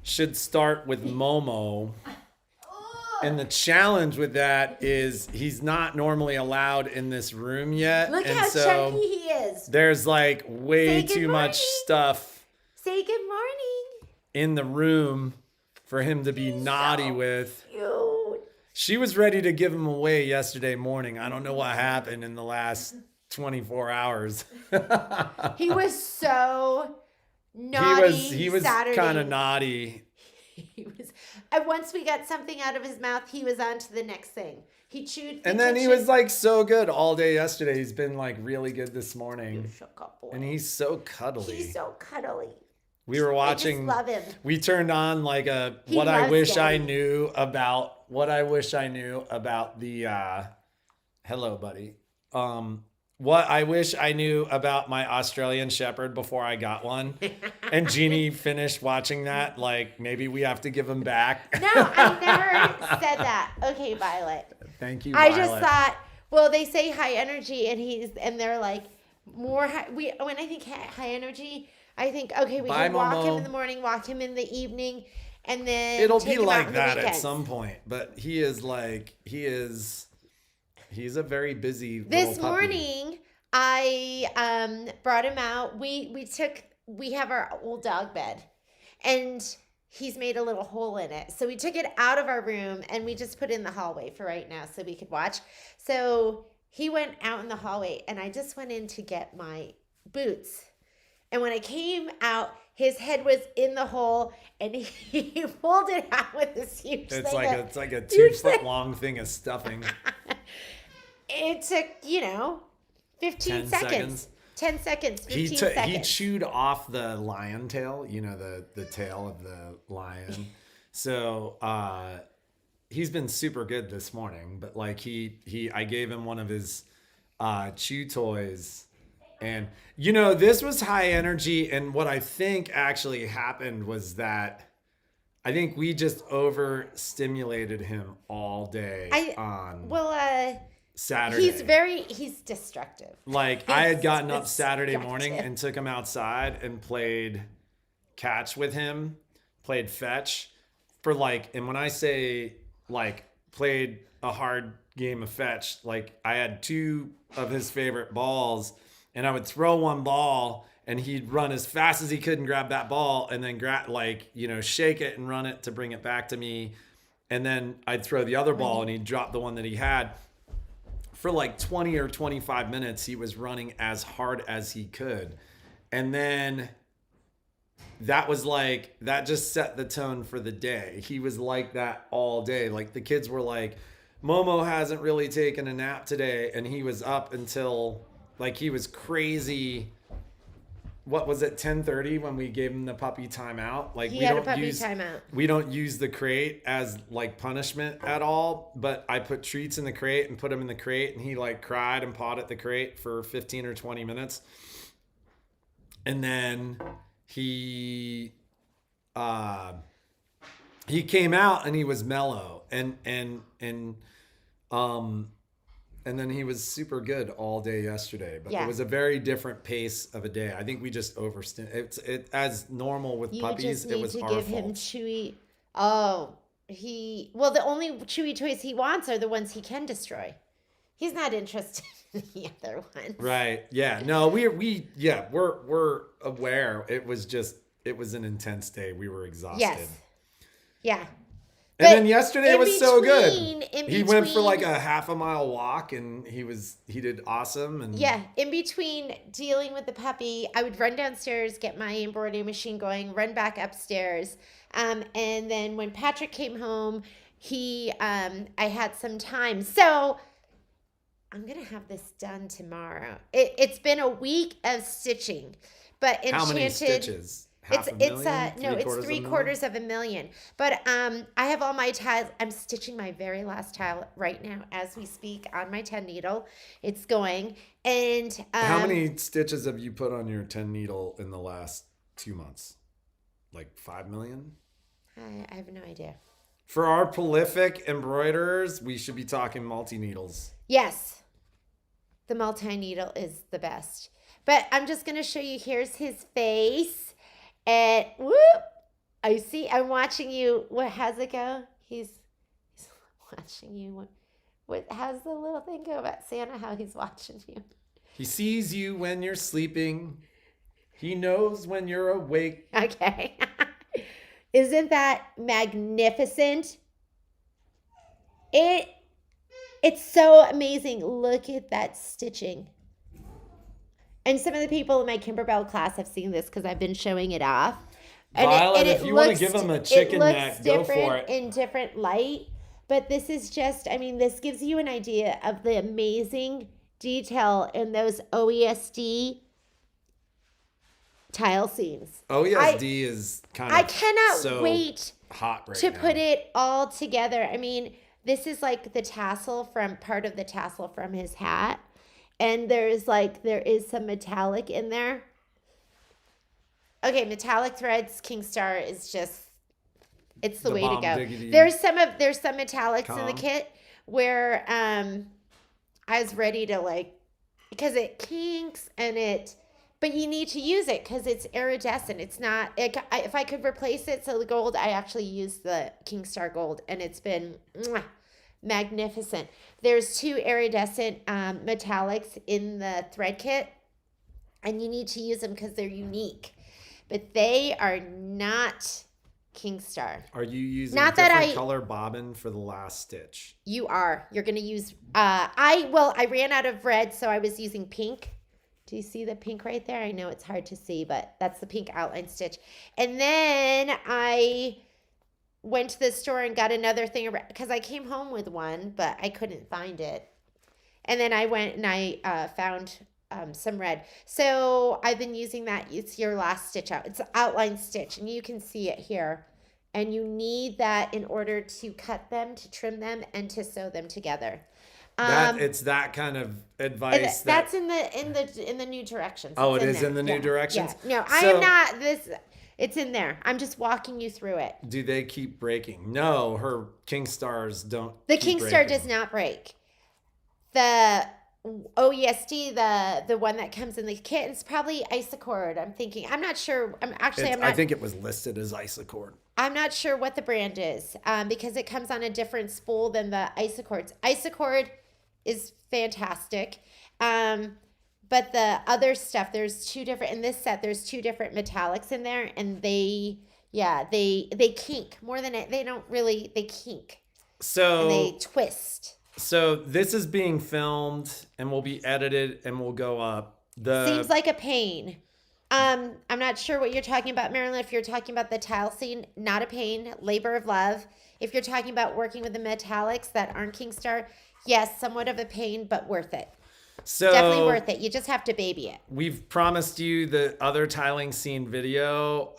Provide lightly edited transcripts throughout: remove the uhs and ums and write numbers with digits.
should start with Momo. And the challenge with that is he's not normally allowed in this room yet. Look and how so chunky he is. There's like way too much stuff Say good morning. in the room for him to be naughty with. Cute. She was ready to give him away yesterday morning. I don't know what happened in the last 24 hours. He was so naughty. He was kind of naughty. He was, and once we got something out of his mouth, he was on to the next thing. He chewed. And then he was like so good all day yesterday. He's been like really good this morning. And he's so cuddly. He's so cuddly. We were watching. I just love him. We turned on like a He what I loves wish I Daddy. knew about the hello buddy. What I wish I knew about my Australian Shepherd before I got one. And Jeannie finished watching that. Like, maybe we have to give him back. No, I never said that. Okay, Violet. Thank you, I Violet. just thought, well, they say high energy, and they're like more high. When I think high energy, I think, okay, we can walk him in the morning, walk him in the evening, and then it'll take be him like out that on the at some point. But he's a very busy little This puppy. morning, I brought him out. We have our old dog bed, and he's made a little hole in it. So we took it out of our room and we just put it in the hallway for right now so we could watch. So he went out in the hallway, and I just went in to get my boots. And when I came out, his head was in the hole, and he pulled it out with this huge It's thing. like a 2 foot long thing of stuffing. It took, 15 seconds. 10 seconds, 15 seconds. He chewed off the lion tail, the tail of the lion. So he's been super good this morning. But like I gave him one of his chew toys. And, this was high energy. And what I think actually happened was that I think we just overstimulated him all day Saturday. He's destructive. Like, I had gotten up Saturday morning and took him outside and played catch with him, played fetch for and when I say played a hard game of fetch, I had 2 of his favorite balls, and I would throw one ball and he'd run as fast as he could and grab that ball and then shake it and run it to bring it back to me. And then I'd throw the other ball and he'd drop the one that he had. For 20 or 25 minutes, he was running as hard as he could. And then that just set the tone for the day. He was like that all day. The kids were like, Momo hasn't really taken a nap today. And he was up until he was crazy. What was it, 10:30 when we gave him the puppy timeout? He had a puppy timeout. We don't use the crate as punishment at all, but I put treats in the crate and put him in the crate, and he cried and pawed at the crate for 15 or 20 minutes. And then he came out and he was mellow and then he was super good all day yesterday. But it was a very different pace of a day. I think we just overstimulated. It as normal with puppies. It was our fault. You just need to give him chewy. Oh, the only chewy toys he wants are the ones he can destroy. He's not interested in the other ones. Right. Yeah. No, we're aware. It was an intense day. We were exhausted. Yes. Yeah. And then yesterday was so good. He went for a half a mile walk and he did awesome. And yeah, in between dealing with the puppy, I would run downstairs, get my embroidery machine going, run back upstairs. And then when Patrick came home, I had some time. So I'm going to have this done tomorrow. It's been a week of stitching, but Enchanted. How many stitches? It's 750,000. But I have all my tiles. I'm stitching my very last tile right now as we speak on my 10 needle. It's going. And how many stitches have you put on your 10 needle in the last 2 months? 5 million? I have no idea. For our prolific embroiderers, we should be talking multi-needles. Yes. The multi-needle is the best. But I'm just going to show you. Here's his face. And whoop, I see. I'm watching you. What? How's it go? He's watching you. What? How's the little thing go about Santa? How he's watching you? He sees you when you're sleeping. He knows when you're awake. Okay. Isn't that magnificent? It's so amazing. Look at that stitching. And some of the people in my Kimberbell class have seen this because I've been showing it off. And Violet, if you want to give them a chicken neck, go for it. In different light. But this is just, I mean, this gives you an idea of the amazing detail in those OESD tile scenes. OESD is kind of I cannot so wait hot right to now. put it all together. I mean, this is like the tassel from part of the tassel from his hat. And there is some metallic in there. Okay, metallic threads, Kingstar is just, it's the way to go. Diggity. There's some metallics in the kit where I was ready to because it kinks but you need to use it because it's iridescent. It's not, if I could replace it, so the gold, I actually used the Kingstar gold and it's been magnificent. There's 2 iridescent metallics in the thread kit and you need to use them because they're unique. But they are not Kingstar. Are you using a different color bobbin for the last stitch? You are. You're going to use, I ran out of red, so I was using pink. Do you see the pink right there? I know it's hard to see, but that's the pink outline stitch. And then I went to the store and got another thing because I came home with one, but I couldn't find it. And then I went and I found some red. So I've been using that. It's your last stitch out. It's an outline stitch, and you can see it here. And you need that in order to cut them, to trim them, and to sew them together. It's that kind of advice. That's in the new directions. Oh, it is in the new directions? Yeah. No, I am not this. It's in there. I'm just walking you through it. Do they keep breaking? No, her Kingstars don't. The Kingstar does not break. The OESD, the one that comes in the kit, is probably Isocord. I'm thinking. I'm not sure. I think it was listed as Isocord. I'm not sure what the brand is because it comes on a different spool than the Isocords. Isocord is fantastic. But the other stuff, there's 2 different, in this set, there's 2 different metallics in there, and they kink more than it. They don't really, they kink. So. And they twist. So this is being filmed and will be edited and will go up. Seems like a pain. I'm not sure what you're talking about, Marilyn. If you're talking about the tile scene, not a pain, labor of love. If you're talking about working with the metallics that aren't Kingstar, yes, somewhat of a pain, but worth it. So definitely worth it. You just have to baby it. We've promised you the other tiling scene video.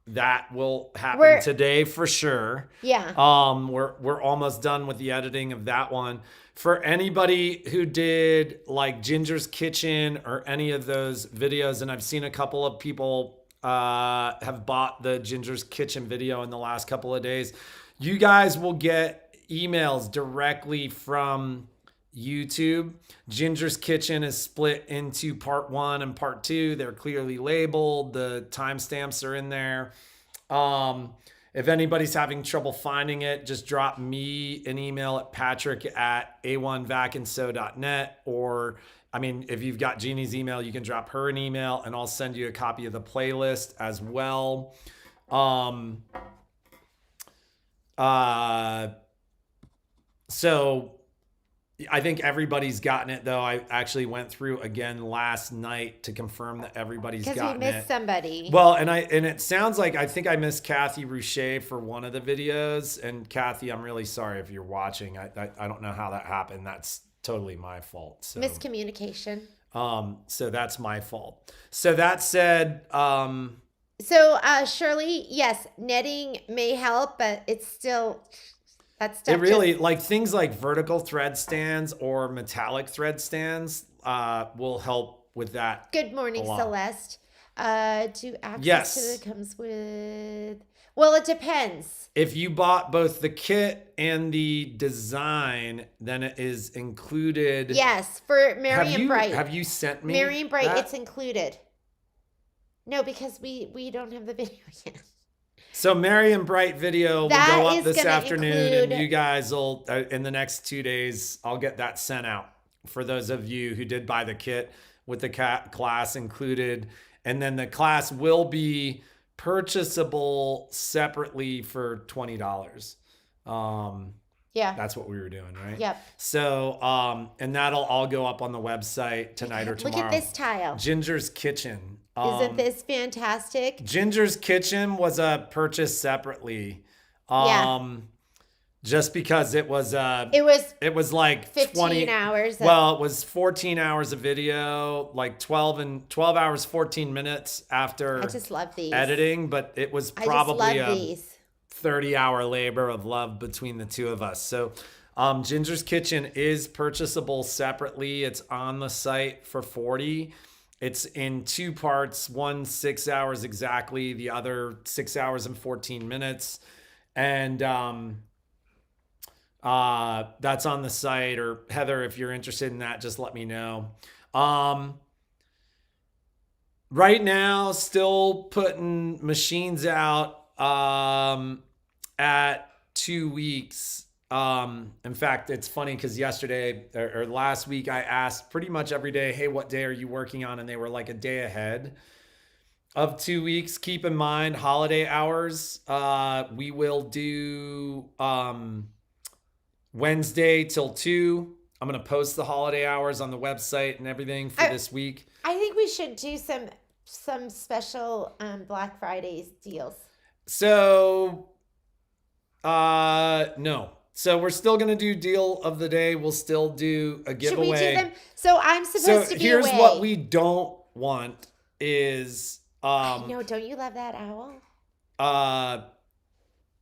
That will happen today for sure. Yeah. We're almost done with the editing of that one. For anybody who did like Ginger's Kitchen or any of those videos, and I've seen a couple of people have bought the Ginger's Kitchen video in the last couple of days, you guys will get emails directly from YouTube. Ginger's Kitchen is split into part 1 and part 2. They're clearly labeled. The timestamps are in there. If anybody's having trouble finding it, just drop me an email at patrick@a1vacandsew.net. Or, I mean, if you've got Jeannie's email, you can drop her an email and I'll send you a copy of the playlist as well. So I think everybody's gotten it, though. I actually went through again last night to confirm that everybody's gotten it. Because we missed somebody. Well, and it sounds like I think I missed Kathy Rouchet for one of the videos. And Kathy, I'm really sorry if you're watching. I don't know how that happened. That's totally my fault. So, miscommunication. So that's my fault. So that said, Shirley, yes, netting may help, but it's still. It really, like things like vertical thread stands or metallic thread stands will help with that. Good morning, Celeste. Do access to it comes with... Well, it depends. If you bought both the kit and the design, then it is included. Yes, for Mary and Bright. Have you sent me Mary and Bright, that? it's included. No, because we don't have the video yet. So Merry and Bright video will That go up is this gonna afternoon, include- and you guys will in the next 2 days. I'll get that sent out for those of you who did buy the kit with the class included, and then the class will be purchasable separately for $20. Yeah. That's what we were doing, right? Yep. So, and that'll all go up on the website tonight or tomorrow. Look at this tile. Ginger's Kitchen. Isn't this fantastic? Ginger's Kitchen was a purchase separately. Yeah. Just because it was It was like 15 20 hours. Well, it was 14 hours of video, like 12 hours 14 minutes after I just love these. editing, but it was I probably just love a these. 30-hour labor of love between the two of us. So Ginger's Kitchen is purchasable separately. It's on the site for $40. It's in 2 parts, one 6 hours exactly, the other 6 hours and 14 minutes. And that's on the site. Or Heather, if you're interested in that, just let me know. Right now, still putting machines out at 2 weeks. In fact, it's funny because yesterday or last week, I asked pretty much every day, hey, what day are you working on? And they were like a day ahead of 2 weeks. Keep in mind, holiday hours. We will do Wednesday till 2. I'm going to post the holiday hours on the website and everything for this week. I think we should do some special Black Fridays deals. So, no. So we're still going to do deal of the day. We'll still do a giveaway. Should we do them? So I'm supposed to be here's away. what we don't want is... no, don't you love that owl?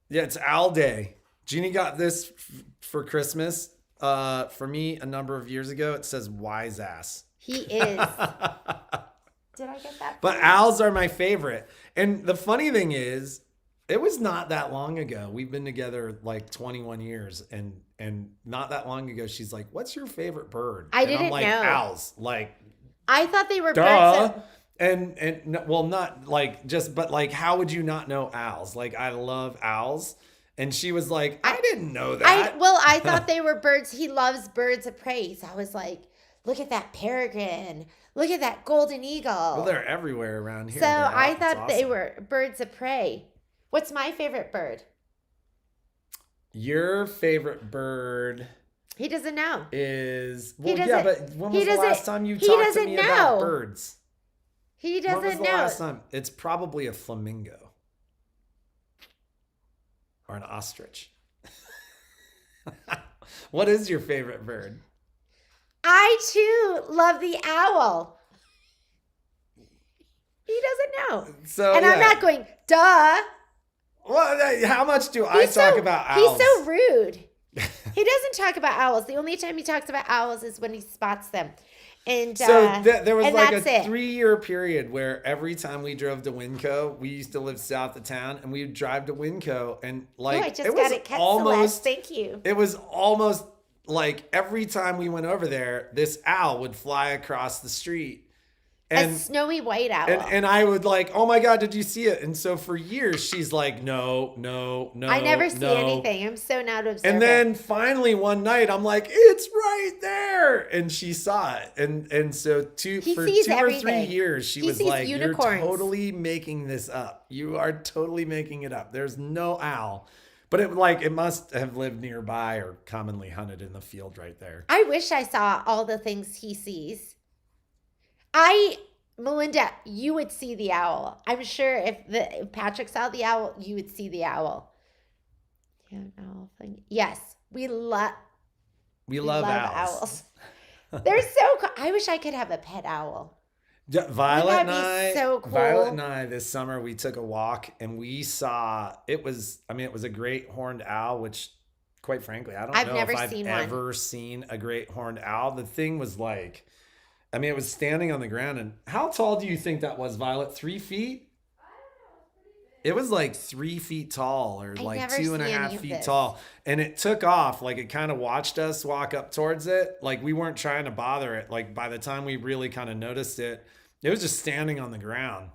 Yeah, it's Owl Day. Jeannie got this for Christmas for me a number of years ago. It says wise ass. He is. Did I get that? But owls are my favorite. And the funny thing is, it was not that long ago. We've been together like 21 years, and not that long ago, she's like, "What's your favorite bird?" I didn't I'm like, know. Owls. Like, I thought they were duh. birds. And well, not like just, but like, how would you not know owls? Like, I love owls. And she was like, I didn't know that. I thought they were birds. He loves birds of prey. So I was like, look at that peregrine. Look at that golden eagle. Well, they're everywhere around here. So I thought awesome. they were birds of prey. What's my favorite bird? Your favorite bird He doesn't know. is... He Well, yeah, doesn't- but when he was the doesn't- last time you he talked to doesn't me know. about birds? He When was doesn't the know. last time? It's probably a flamingo. Or an ostrich. What is your favorite bird? I too love the owl. He doesn't know. So, And I'm not going, duh. Well, how much do I talk about owls? He's so rude. He doesn't talk about owls. The only time he talks about owls is when he spots them. And So there was and like that's a it. 3-year period where every time we drove to Winco, we used to live south of town, and we would drive to Winco, and like I just it was got it cut almost. Celeste. Thank you. It was almost like every time we went over there, this owl would fly across the street, A and snowy white owl. and I would like, oh my god, did you see it? And so for years, she's like, no. I never see no. anything. I'm so not observant. And then finally one night I'm like, it's right there. And she saw it. And so He for sees 2 or 3 everything. years, she He was sees like, unicorns. you're totally making this up. You are totally making it up. There's no owl. But it must have lived nearby or commonly hunted in the field right there. I wish I saw all the things he sees. Melinda, you would see the owl. I'm sure if Patrick saw the owl, you would see the owl. Yeah, owl thing. Yes, we love owls. They're so cool. I wish I could have a pet owl. Violet Wouldn't that be and I, so cool? Violet and I, this summer we took a walk and we saw it was a great horned owl, which quite frankly, I don't know never if I've seen one. ever seen a great horned owl. The thing was like, it was standing on the ground. And how tall do you think that was, Violet? 3 feet? It was like 3 feet tall or like never 2.5 see any of feet this. tall. And it took off. Like it kind of watched us walk up towards it. Like we weren't trying to bother it. Like by the time we really kind of noticed it, it was just standing on the ground.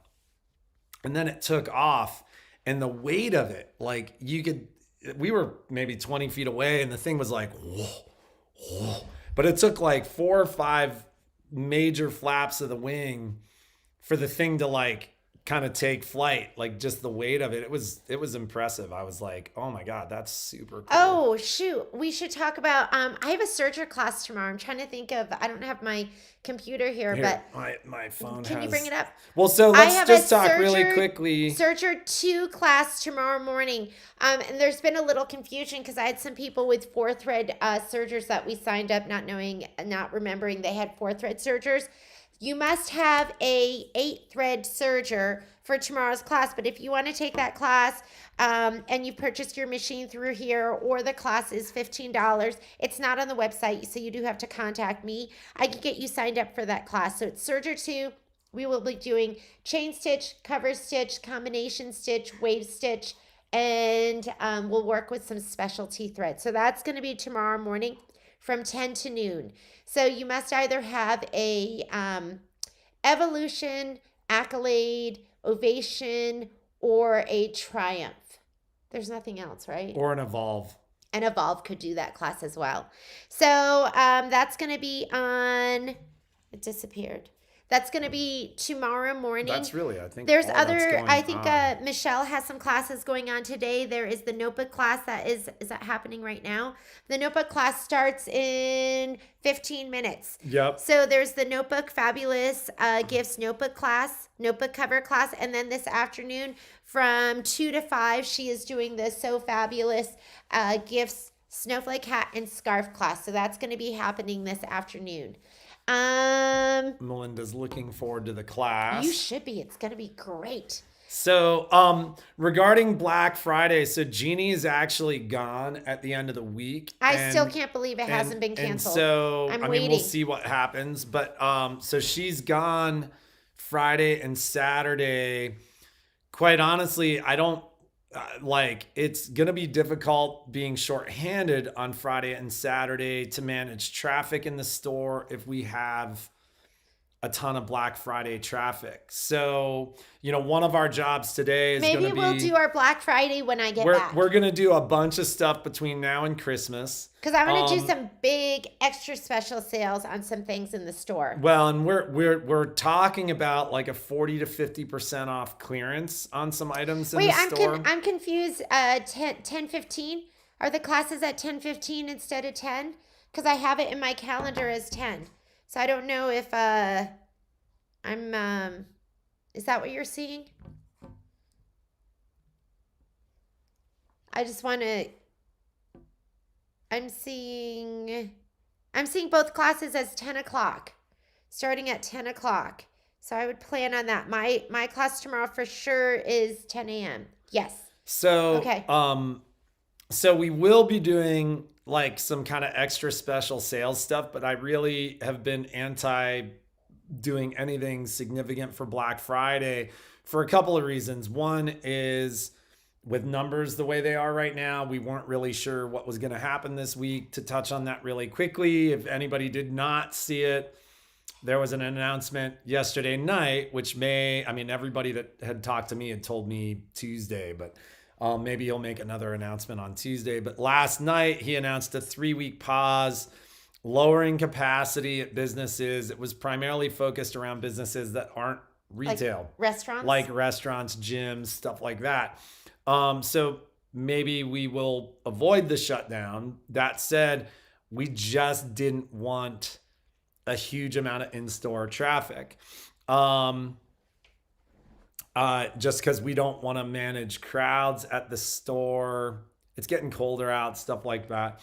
And then it took off. and the weight of it, like we were maybe 20 feet away and the thing was like, whoa, whoa. But it took like 4 or 5 major flaps of the wing for the thing to like kind of take flight, like just the weight of it. It was impressive. I was like, oh my God, that's super cool. Oh shoot, we should talk about I have a Serger class tomorrow. I'm trying to think of, I don't have my computer here, but my phone can you bring it up? Well, so let's just talk really quickly. Serger 2 class tomorrow morning. And there's been a little confusion because I had some people with 4-thread sergers that we signed up not remembering they had 4-thread sergers. You must have a 8-thread serger for tomorrow's class. But if you want to take that class and you purchased your machine through here, or the class is $15, it's not on the website, so you do have to contact me. I can get you signed up for that class. So it's Serger 2. We will be doing chain stitch, cover stitch, combination stitch, wave stitch, and we'll work with some specialty threads. So that's going to be tomorrow morning from 10 to noon. So you must either have a Evolution, Accolade, Ovation, or a Triumph. There's nothing else, right? Or an Evolve. And Evolve could do that class as well. So that's going to be on, it disappeared. That's going to be tomorrow morning. That's really, I think. There's other, I think Michelle has some classes going on today. There is the notebook class that is that happening right now? The notebook class starts in 15 minutes. Yep. So there's the Notebook Fabulous Gifts notebook class, notebook cover class. And then this afternoon from 2 to 5, she is doing the So Fabulous Gifts Snowflake Hat and Scarf class. So that's going to be happening this afternoon. Melinda's looking forward to the class. You should be. It's going to be great. So, regarding Black Friday, so Jeannie is actually gone at the end of the week. I still can't believe it hasn't been canceled. And so, I'm I mean, waiting. we'll see what happens. But, so she's gone Friday and Saturday. Quite honestly, I don't, it's going to be difficult being shorthanded on Friday and Saturday to manage traffic in the store if we have a ton of Black Friday traffic. So, one of our jobs today is maybe we'll do our Black Friday when I get back. We're going to do a bunch of stuff between now and Christmas. Because I want to do some big extra special sales on some things in the store. Well, and we're talking about like a 40 to 50% off clearance on some items in the store. I'm confused. 10:15? Are the classes at 10:15 instead of 10? Because I have it in my calendar as 10. So I don't know if is that what you're seeing? I just want to, I'm seeing both classes as 10 o'clock, starting at 10 o'clock. So I would plan on that. My class tomorrow for sure is 10 a.m. Yes. So, okay. So we will be doing like some kind of extra special sales stuff, but I really have been anti doing anything significant for Black Friday for a couple of reasons. One is with numbers the way they are right now, we weren't really sure what was going to happen this week. To touch on that really quickly, if anybody did not see it, there was an announcement yesterday night, which everybody that had talked to me had told me Tuesday, but maybe he'll make another announcement on Tuesday. But last night he announced a 3-week pause, lowering capacity at businesses. It was primarily focused around businesses that aren't retail. Like restaurants, gyms, stuff like that. So maybe we will avoid the shutdown. That said, we just didn't want a huge amount of in-store traffic. Just because we don't want to manage crowds at the store. It's getting colder out, stuff like that.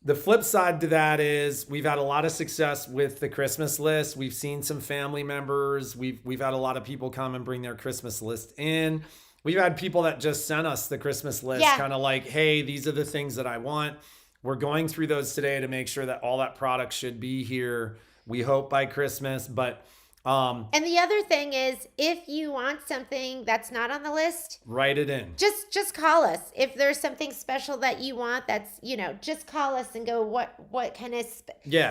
The flip side to that is we've had a lot of success with the Christmas list. We've seen some family members. We've had a lot of people come and bring their Christmas list in. We've had people that just sent us the Christmas list, kind of like, hey, these are the things that I want. We're going through those today to make sure that all that product should be here. We hope by Christmas, but and the other thing is, if you want something that's not on the list, write it in. Just call us. If there's something special that you want, that's, just call us and go, what kind of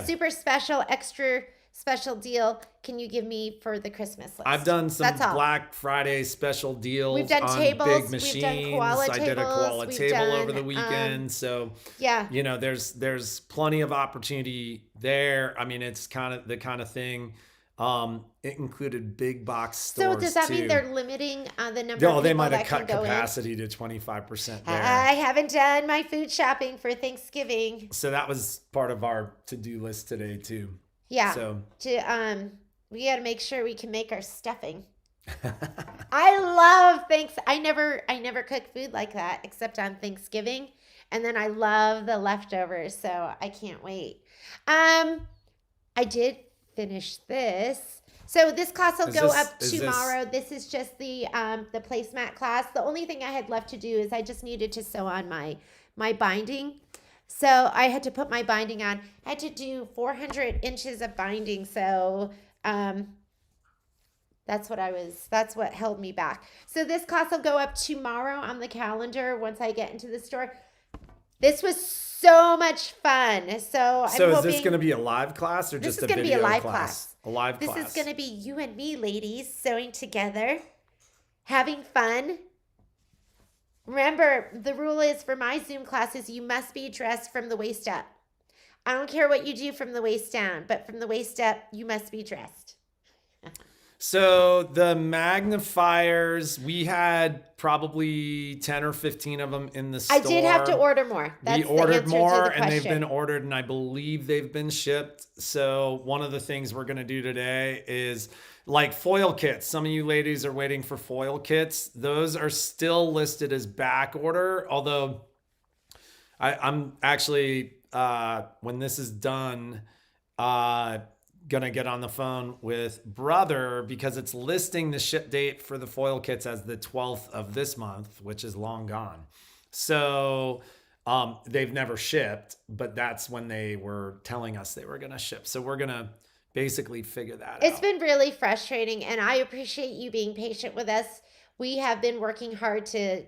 super special, extra special deal can you give me for the Christmas list? I've done some That's all. Black Friday special deals We've done on tables, big we've machines. done koala I did a tables, koala we've table done, over the weekend. So, yeah. you know, there's plenty of opportunity there. I mean, it's kind of the kind of thing. It included big box stores. So does that mean too. they're limiting the number No, of people they might that have can cut go capacity to 25% there. I haven't done my food shopping for Thanksgiving. So that was part of our to-do list today too. Yeah. So we got to make sure we can make our stuffing. I love I never cook food like that except on Thanksgiving, and then I love the leftovers, so I can't wait. I did finish this. So this class will go up tomorrow. This is just the placemat class. The only thing I had left to do is I just needed to sew on my binding. So I had to put my binding on. I had to do 400 inches of binding. So that's what held me back. So this class will go up tomorrow on the calendar once I get into the store. This was so much fun. So is this going to be a live class or just a video class? This is going to be a live class. A live class. This is going to be you and me, ladies, sewing together, having fun. Remember, the rule is for my Zoom classes, you must be dressed from the waist up. I don't care what you do from the waist down, but from the waist up, you must be dressed. So the magnifiers, we had probably 10 or 15 of them in the store. I did have to order more. We ordered more, and they've been ordered, and I believe they've been shipped. So one of the things we're going to do today is like foil kits. Some of you ladies are waiting for foil kits. Those are still listed as back order, although I'm actually, when this is done, gonna get on the phone with Brother because it's listing the ship date for the foil kits as the 12th of this month, which is long gone. So they've never shipped, but that's when they were telling us they were gonna ship. So we're gonna basically figure that out. It's been really frustrating, and I appreciate you being patient with us. We have been working hard to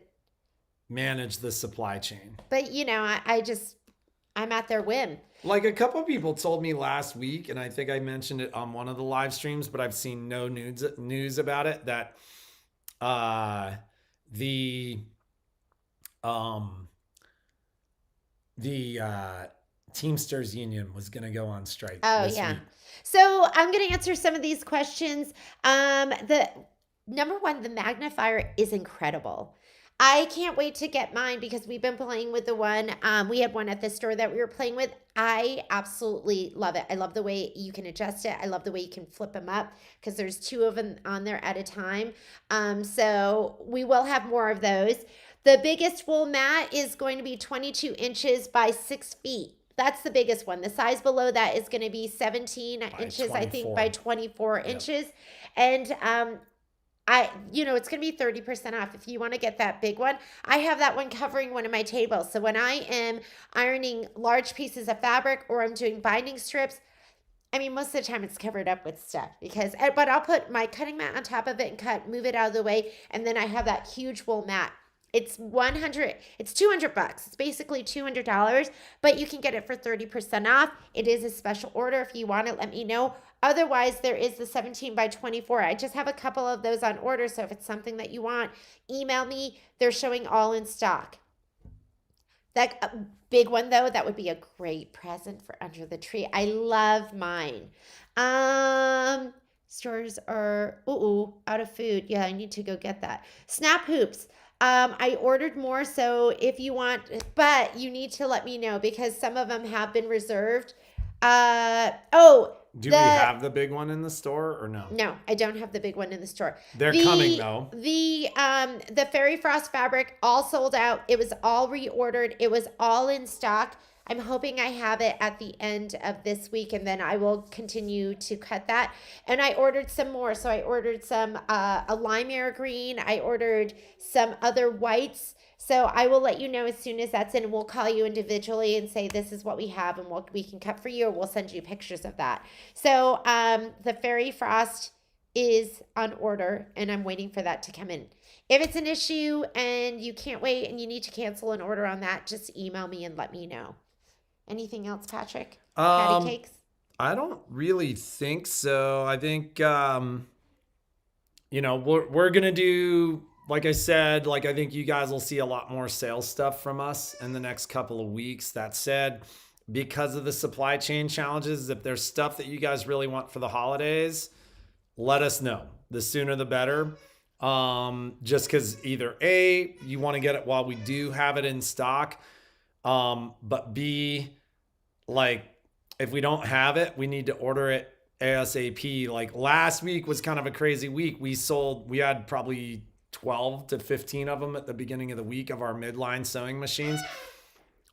manage the supply chain. But you know, I'm at their whim. Like a couple people told me last week, and I think I mentioned it on one of the live streams, but I've seen no news about it, that the Teamsters Union was going to go on strike. Oh, yeah. Week. So I'm going to answer some of these questions. The number one, the magnifier is incredible. I can't wait to get mine because we've been playing with the one. We had one at the store that we were playing with. I absolutely love it. I love the way you can adjust it. I love the way you can flip them up because there's 2 of them on there at a time. So we will have more of those. The biggest wool mat is going to be 22 inches by 6 feet. That's the biggest one. The size below that is going to be 17 inches, 24. I think, by 24 inches. And it's going to be 30% off if you want to get that big one. I have that one covering one of my tables. So when I am ironing large pieces of fabric or I'm doing binding strips, I mean, most of the time it's covered up with stuff but I'll put my cutting mat on top of it and move it out of the way. And then I have that huge wool mat. It's $200. It's basically $200, but you can get it for 30% off. It is a special order. If you want it, let me know. Otherwise, there is the 17 by 24. I just have a couple of those on order. So if it's something that you want, email me. They're showing all in stock. That big one, though, that would be a great present for under the tree. I love mine. Stores are, out of food. Yeah, I need to go get that. Snap hoops. I ordered more, so if you want, but you need to let me know because some of them have been reserved. Do we have the big one in the store or no? No, I don't have the big one in the store. They're coming though. The Fairy Frost fabric all sold out. It was all reordered. It was all in stock. I'm hoping I have it at the end of this week, and then I will continue to cut that. And I ordered some more. So I ordered some a lime green. I ordered some other whites. So I will let you know as soon as that's in. We'll call you individually and say this is what we have and what we can cut for you, or we'll send you pictures of that. So the Fairy Frost is on order, and I'm waiting for that to come in. If it's an issue and you can't wait and you need to cancel an order on that, just email me and let me know. Anything else, Patrick? Patty cakes? I don't really think so. I think you know, we're gonna do, like I said, like I think you guys will see a lot more sales stuff from us in the next couple of weeks. That said, because of the supply chain challenges, if there's stuff that you guys really want for the holidays, let us know. The sooner the better. Just because either A, you want to get it while we do have it in stock, but B, like if we don't have it, we need to order it ASAP. Like last week was kind of a crazy week. We had probably 12 to 15 of them at the beginning of the week of our midline sewing machines.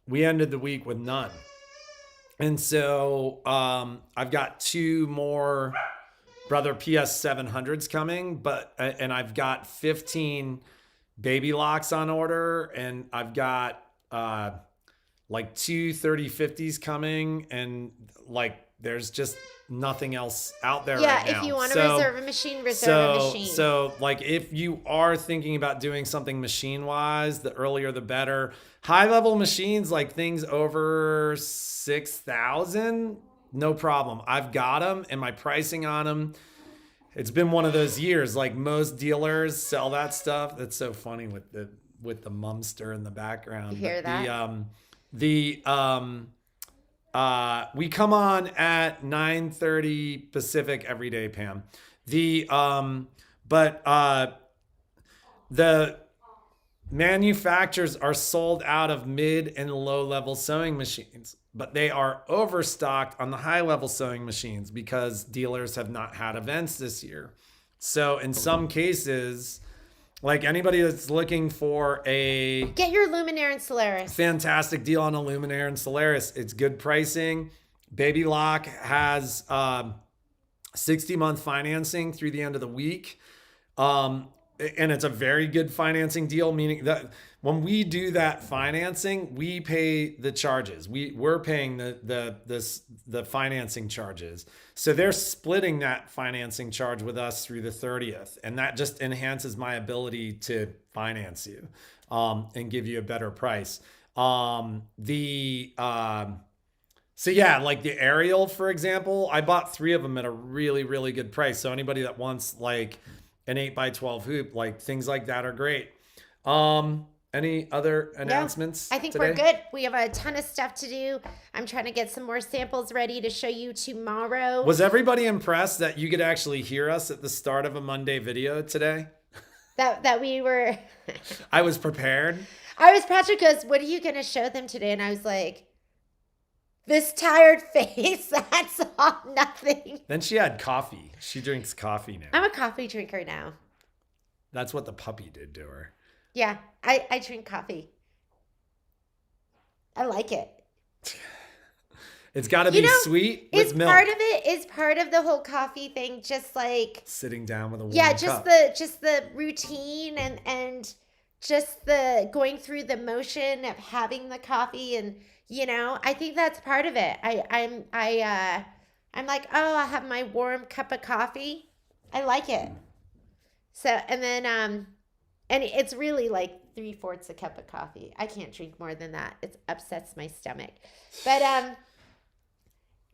We ended the week with none. And so I've got 2 more Brother PS 700s coming, and I've got 15 baby locks on order, and I've got like 2 3050s coming, and like there's just nothing else out there right now. Yeah, if you want to reserve a machine, reserve a machine. So like if you are thinking about doing something machine wise, the earlier the better. High level machines, like things over 6,000, no problem. I've got them, and my pricing on them, it's been one of those years. Like most dealers sell that stuff. That's so funny with the mumster in the background. You hear that? We come on at 9:30 Pacific every day, Pam. The manufacturers are sold out of mid and low level sewing machines, but they are overstocked on the high level sewing machines because dealers have not had events this year. So in some cases, like anybody that's looking for get your Luminaire and Solaris. Fantastic deal on a Luminaire and Solaris. It's good pricing. Baby Lock has 60-month financing through the end of the week. And it's a very good financing deal, meaning that when we do that financing, we pay the charges. We're paying the financing charges. So they're splitting that financing charge with us through the 30th. And that just enhances my ability to finance you and give you a better price. So yeah, like the Ariel, for example, I bought 3 of them at a really, really good price. So anybody that wants like an 8x12 hoop, like things like that are great. Any other announcements? I think today? we're good. We have a ton of stuff to do. I'm trying to get some more samples ready to show you tomorrow. Was everybody impressed that you could actually hear us at the start of a Monday video today? That we were... I was prepared. Patrick goes, what are you going to show them today? And I was like, this tired face, that's all nothing. Then she had coffee. She drinks coffee now. I'm a coffee drinker now. That's what the puppy did to her. Yeah, I drink coffee. I like it. It's got to be sweet with milk. It's part of the whole coffee thing, just like sitting down with a warm cup. Just the routine and just the going through the motion of having the coffee, and I think that's part of it. I'm like, oh, I have my warm cup of coffee. I like it. So, and then and it's really like 3/4 a cup of coffee. I can't drink more than that. It upsets my stomach. But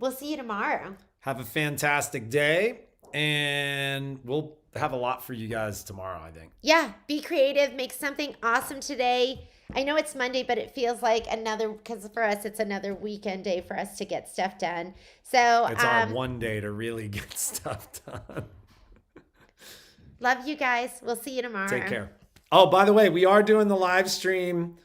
we'll see you tomorrow. Have a fantastic day, and we'll have a lot for you guys tomorrow, I think. Yeah, be creative. Make something awesome today. I know it's Monday, but it feels like because for us, it's another weekend day for us to get stuff done. So it's our one day to really get stuff done. Love you guys. We'll see you tomorrow. Take care. Oh, by the way, we are doing the live stream